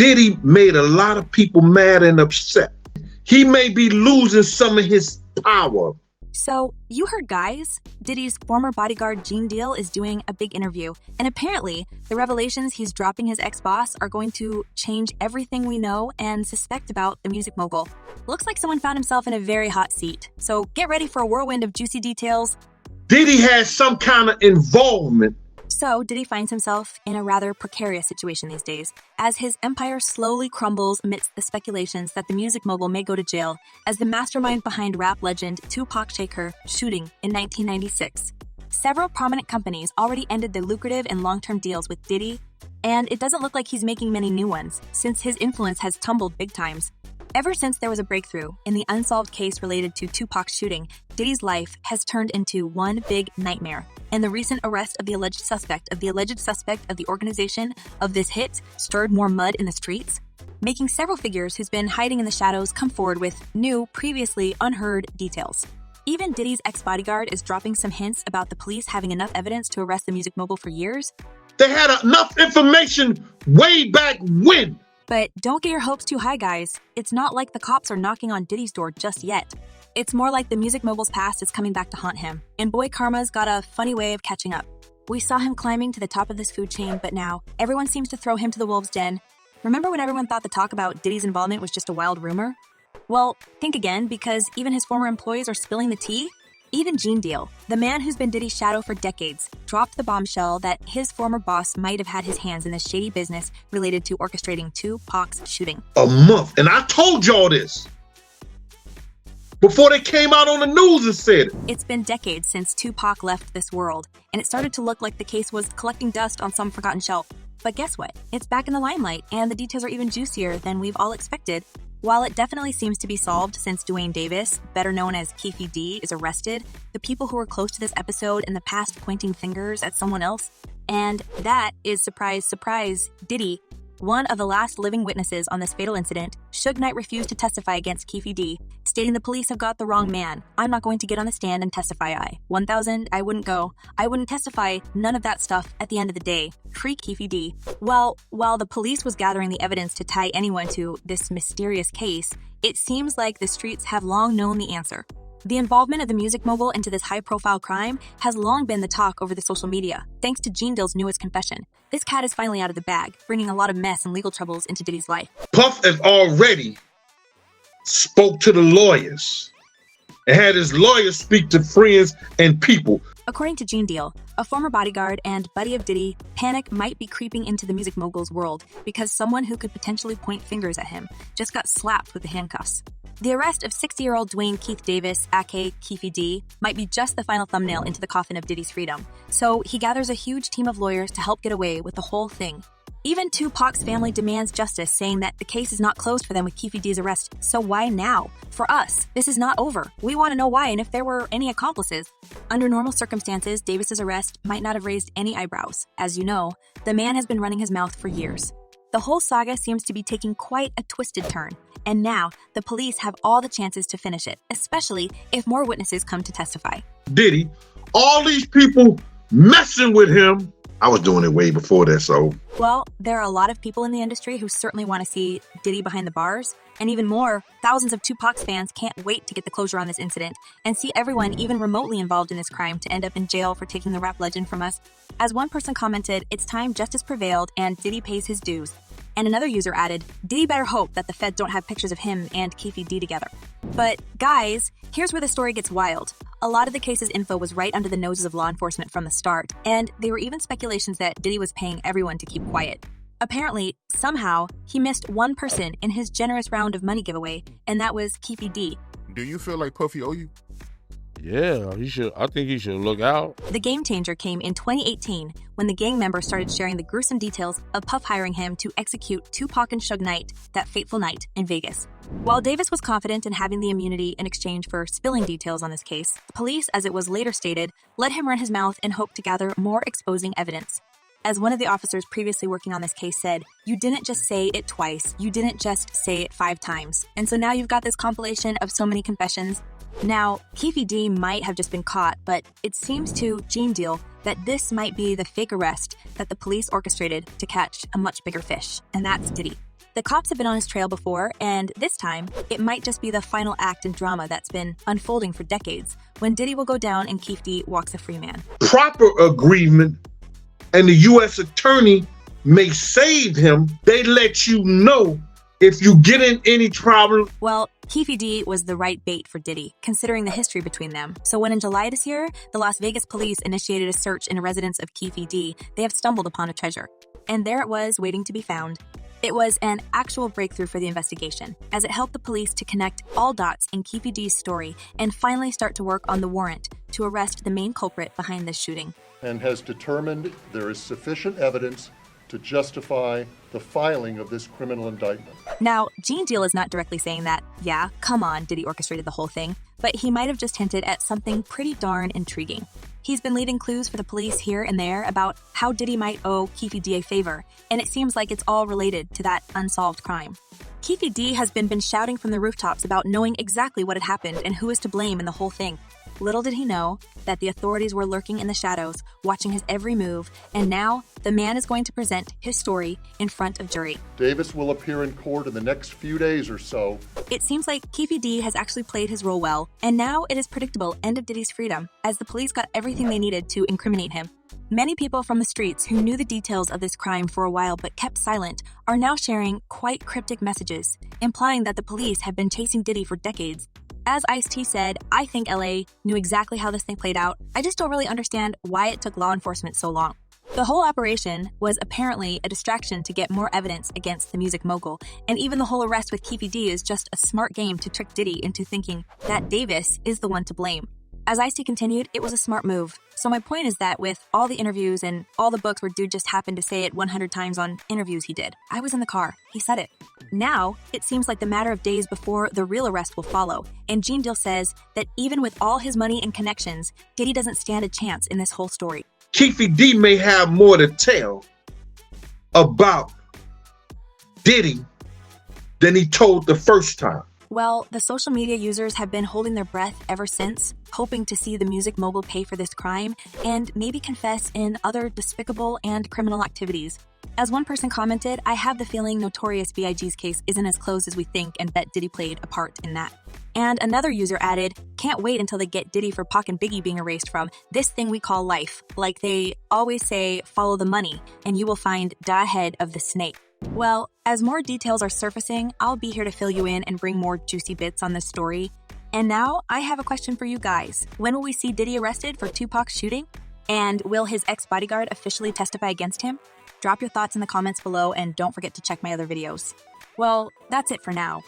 Diddy made a lot of people mad and upset. He may be losing some of his power. So, you heard, guys. Diddy's former bodyguard Gene Deal is doing a big interview, and apparently, the revelations he's dropping his ex-boss are going to change everything we know and suspect about the music mogul. Looks like someone found himself in a very hot seat, so get ready for a whirlwind of juicy details. Diddy has some kind of involvement. So, Diddy finds himself in a rather precarious situation these days, as his empire slowly crumbles amidst the speculations that the music mogul may go to jail as the mastermind behind rap legend Tupac Shakur shooting in 1996. Several prominent companies already ended their lucrative and long-term deals with Diddy, and it doesn't look like he's making many new ones, since his influence has tumbled big times. Ever since there was a breakthrough in the unsolved case related to Tupac's shooting, Diddy's life has turned into one big nightmare. And the recent arrest of the alleged suspect of the organization of this hit stirred more mud in the streets, making several figures who's been hiding in the shadows come forward with new, previously unheard details. Even Diddy's ex-bodyguard is dropping some hints about the police having enough evidence to arrest the music mogul for years. They had enough information way back when. But don't get your hopes too high, guys. It's not like the cops are knocking on Diddy's door just yet. It's more like the music mogul's past is coming back to haunt him, and boy karma's got a funny way of catching up. We saw him climbing to the top of this food chain, but now everyone seems to throw him to the wolves' den. Remember when everyone thought the talk about Diddy's involvement was just a wild rumor? Well, think again, because even his former employees are spilling the tea. Even Gene Deal, the man who's been Diddy's shadow for decades, dropped the bombshell that his former boss might have had his hands in this shady business related to orchestrating Tupac's shooting. A month, and I told y'all this before they came out on the news and said it. It's been decades since Tupac left this world, and it started to look like the case was collecting dust on some forgotten shelf. But guess what? It's back in the limelight, and the details are even juicier than we've all expected. While it definitely seems to be solved since Dwayne Davis, better known as Keefe D, is arrested, the people who were close to this episode in the past pointing fingers at someone else, and that is, surprise, surprise, Diddy, one of the last living witnesses on this fatal incident. Suge Knight refused to testify against Keefe D, stating the police have got the wrong man. I'm not going to get on the stand and testify. 1,000, I wouldn't go. I wouldn't testify, none of that stuff at the end of the day. Free Keefe D. Well, while the police was gathering the evidence to tie anyone to this mysterious case, it seems like the streets have long known the answer. The involvement of the music mogul into this high-profile crime has long been the talk over the social media, thanks to Gene Deal's newest confession. This cat is finally out of the bag, bringing a lot of mess and legal troubles into Diddy's life. Puff has already spoke to the lawyers and had his lawyers speak to friends and people. According to Gene Deal, a former bodyguard and buddy of Diddy, panic might be creeping into the music mogul's world because someone who could potentially point fingers at him just got slapped with the handcuffs. The arrest of 60-year-old Dwayne Keith Davis, aka Keefe D, might be just the final thumbnail into the coffin of Diddy's freedom, so he gathers a huge team of lawyers to help get away with the whole thing. Even Tupac's family demands justice, saying that the case is not closed for them with Keefe D's arrest, so why now? For us, this is not over. We want to know why and if there were any accomplices. Under normal circumstances, Davis's arrest might not have raised any eyebrows. As you know, the man has been running his mouth for years. The whole saga seems to be taking quite a twisted turn, and now the police have all the chances to finish it, especially if more witnesses come to testify. Diddy, all these people messing with him. I was doing it way before that, so. Well, there are a lot of people in the industry who certainly want to see Diddy behind the bars, and even more, thousands of Tupac's fans can't wait to get the closure on this incident and see everyone even remotely involved in this crime to end up in jail for taking the rap legend from us. As one person commented, it's time justice prevailed and Diddy pays his dues. And another user added, Diddy better hope that the feds don't have pictures of him and Keefe D together. But guys, here's where the story gets wild. A lot of the case's info was right under the noses of law enforcement from the start, and there were even speculations that Diddy was paying everyone to keep quiet. Apparently, somehow, he missed one person in his generous round of money giveaway, and that was Keefe D. Do you feel like Puffy owe you? Yeah, he should. I think he should look out. The game changer came in 2018 when the gang members started sharing the gruesome details of Puff hiring him to execute Tupac and Suge Knight that fateful night in Vegas. While Davis was confident in having the immunity in exchange for spilling details on this case, the police, as it was later stated, let him run his mouth and hoped to gather more exposing evidence. As one of the officers previously working on this case said, you didn't just say it twice, you didn't just say it 5 times. And so now you've got this compilation of so many confessions. Now, Keefe D might have just been caught, but it seems to Gene Deal that this might be the fake arrest that the police orchestrated to catch a much bigger fish, and that's Diddy. The cops have been on his trail before, and this time, it might just be the final act in drama that's been unfolding for decades, when Diddy will go down and Keefe D walks a free man. Proper agreement, and the U.S. attorney may save him. They let you know if you get in any trouble. Well, Keefe D was the right bait for Diddy, considering the history between them. So when in July this year, the Las Vegas police initiated a search in a residence of Keefe D, they have stumbled upon a treasure. And there it was, waiting to be found. It was an actual breakthrough for the investigation, as it helped the police to connect all dots in Keefe D's story and finally start to work on the warrant to arrest the main culprit behind this shooting. And has determined there is sufficient evidence to justify the filing of this criminal indictment. Now, Gene Deal is not directly saying that, yeah, come on, Diddy orchestrated the whole thing, but he might have just hinted at something pretty darn intriguing. He's been leaving clues for the police here and there about how Diddy might owe Keefe D a favor, and it seems like it's all related to that unsolved crime. Keefe D has been shouting from the rooftops about knowing exactly what had happened and who is to blame in the whole thing. Little did he know that the authorities were lurking in the shadows, watching his every move, and now the man is going to present his story in front of jury. Davis will appear in court in the next few days or so. It seems like Keefe D has actually played his role well, and now it is predictable end of Diddy's freedom, as the police got everything they needed to incriminate him. Many people from the streets who knew the details of this crime for a while but kept silent are now sharing quite cryptic messages, implying that the police have been chasing Diddy for decades. As Ice-T said, I think LA knew exactly how this thing played out. I just don't really understand why it took law enforcement so long. The whole operation was apparently a distraction to get more evidence against the music mogul, and even the whole arrest with Keefe D is just a smart game to trick Diddy into thinking that Davis is the one to blame. As Ice-T continued, it was a smart move. So my point is that with all the interviews and all the books where dude just happened to say it 100 times on interviews he did, I was in the car. He said it. Now, it seems like the matter of days before the real arrest will follow, and Gene Deal says that even with all his money and connections, Diddy doesn't stand a chance in this whole story. Keefe D may have more to tell about Diddy than he told the first time. Well, the social media users have been holding their breath ever since, hoping to see the music mogul pay for this crime and maybe confess in other despicable and criminal activities. As one person commented, I have the feeling Notorious B.I.G.'s case isn't as closed as we think and that Diddy played a part in that. And another user added, can't wait until they get Diddy for Pac and Biggie being erased from this thing we call life. Like they always say, follow the money, and you will find the head of the snake. Well, as more details are surfacing, I'll be here to fill you in and bring more juicy bits on this story. And now, I have a question for you guys. When will we see Diddy arrested for Tupac's shooting? And will his ex-bodyguard officially testify against him? Drop your thoughts in the comments below and don't forget to check my other videos. Well, that's it for now.